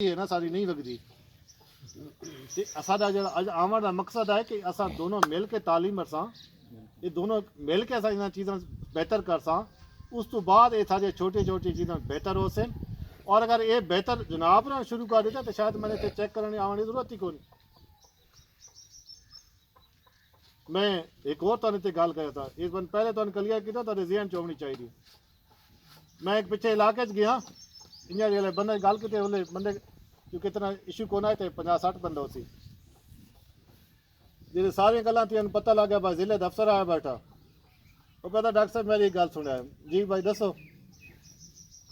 है ना सारी नहीं लगती। साडा जो अज आवन का मकसद है कि असा दोनों मिल के तालीम असा ये दोनों मिल के असा इन चीज़ों बेहतर कर सा उस तो बाद ये सारे छोटी छोटी चीज़ें बेहतर हो सन। और अगर ये बेहतर जनाब ना शुरू कर देता तो शायद मैंने इतने चेक करने आने की जरूरत ही कोई। मैं एक और तुम गल कर था इस बन पहले तुम क्लियर किया तो जहन चौनी चाहिए। मैं एक पिछले इलाके गया इं जो बंदे गल की बंदे जो कितना इशू को ना थे 50-60 बंदा उसी जो सारी गल् थी पता लग गया भाई जिले दफ्तर आया बैठा वो कहता डॉक्टर साहब मेरी गल सुनिया जी भाई दसो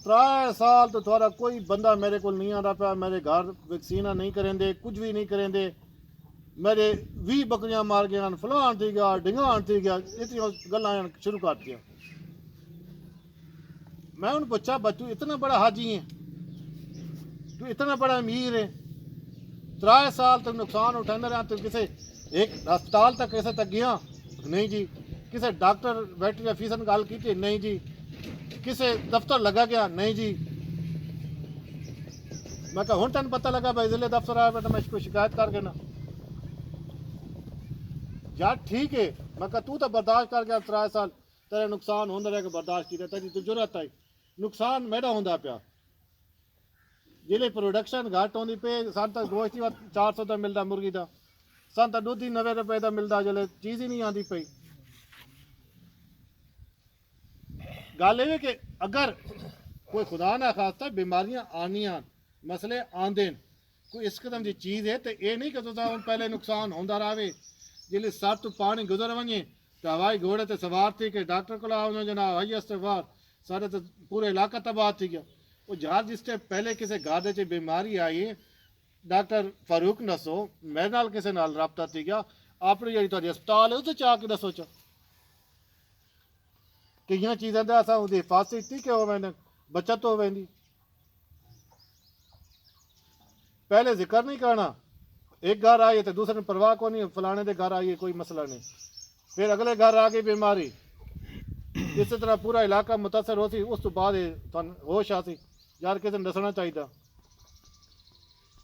3 साल तो थोड़ा कोई बंदा मेरे को नहीं आता पाया मेरे घर वैक्सीना नहीं करेंदे कुछ भी नहीं करेंदे मेरे 20 बकरियां मार गया फलान थी गया ढिंगान थी गया इतनी गल्लां शुरू कर दिया। मैं उन्हें पूछा बच्चू इतना बड़ा हाजी है तू इतना बड़ा अमीर है 3 साल तक नुकसान उठाने रहा तो किसी एक अस्पताल तक कैसे तक गया नहीं जी किसी डॉक्टर बैठे फीसन गल की नहीं जी किसी दफ्तर लगा गया नहीं जी। मैं कहा हूँ तेन पता लगा भाई जिले दफ्तर आया बेटा मैं इसको शिकायत करके ना यार ठीक है। मैं कहा तू तो बर्दाश्त कर गया 3 साल तेरे नुकसान होंगे रह बर्दाश्त की तेरी तो जरूरत आई नुकसान मेरा होंदा पाया जिले प्रोडक्शन घट होंदी पे सन तक गोश्त ही 400 का मिलता मुर्गी का सन तक दुध ही 90 रुपए का मिलता जिले चीज़ ही नहीं आती पई। गल ये कि अगर कोई खुदा ना खास्ता बीमारियां आनियां मसले आंदे कोई इस कदम की चीज़ है तो ये नहीं कि तुम पहले नुकसान होंदा रहे जिले सर तो पानी गुजर वने तो हवाई घोड़े ते सवार थी कि डॉक्टर को आओ जना हवाई इस्तेवार सारे तो पूरा इलाका तबाह थी गया। वो जहाँ जिस पहले किसी गादे च बीमारी आई डॉक्टर फारूक नसो मेरे नाल किसी नाल रबता थी गया अपनी जी थोड़ी अस्पताल है उसे चाह के दसो च कई चीज़ों का असा उसकी हिफाजत की कि हो बचत हो वेंदी। पहले जिक्र नहीं करना एक घर आई तो दूसरे परवाह को नहीं फलाने के घर आई कोई मसला नहीं फिर अगले घर आ गई बीमारी इस तरह पूरा इलाका मुतासर हो सी उस तो बाद होश आ सी यार किसी ने दसना चाहिए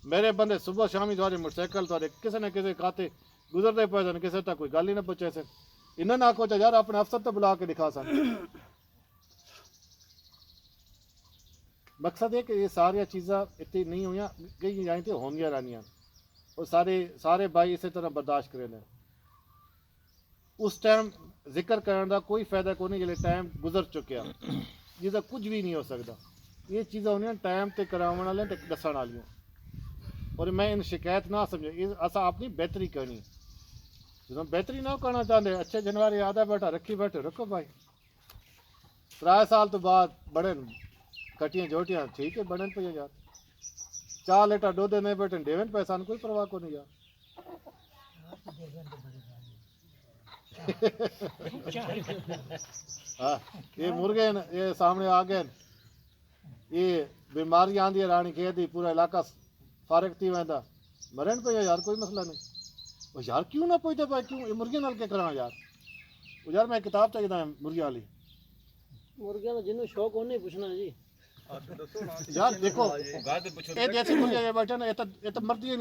मेरे बंदे सुबह शामी थोड़े मोटरसाइकिल थोड़े किसी न किसी खाते गुजरते पे किसी तक कोई गल ही ना पूछे सन इन्हें ना आखो यार अपने अफसर तो बुला के दिखा सन। मकसद है कि ये सारिया चीज़ा इतनी नहीं हुई कई जाए तो होंगिया रहनिया और सारे भाई इस तरह बर्दाश्त करें उस टाइम जिक्र करने का कोई फायदा को नहीं जिले टाइम गुजर चुकिया जिसका कुछ भी नहीं हो सकता। ये चीज़ा होनी टाइम से कराने वाले दसन वाली और मैं इन शिकायत ना समझे असा अपनी बेहतरी करनी जो बेहतरी ना करना चाहते अच्छे जनवरी आधा बैठा रखी बैठे रखो भाई 3 साल तो बाद बड़े कटियाँ जोटियाँ ठीक है बड़े पे यार 4 लीटर दूध नहीं बैठे डेवन पैसा कोई परवाह को नहीं यार। हाँ ये मुर्गे ये सामने आ गए ये बीमारी आंदी है रानी खेत ही पूरा इलाका फारग थी वह मरन पे यार कोई मसला नहीं वो यार क्यों ना पूछते भाई क्यों ये मुर्गियां नाल क्या करा यार मैं किताब चाहिए मुर्गियां वाली मुर्गियां तो जिन्होंने शौक होने पूछना जी यार देखो ये जैसे मुर्गियां बैठे ना ये तो मरती नहीं।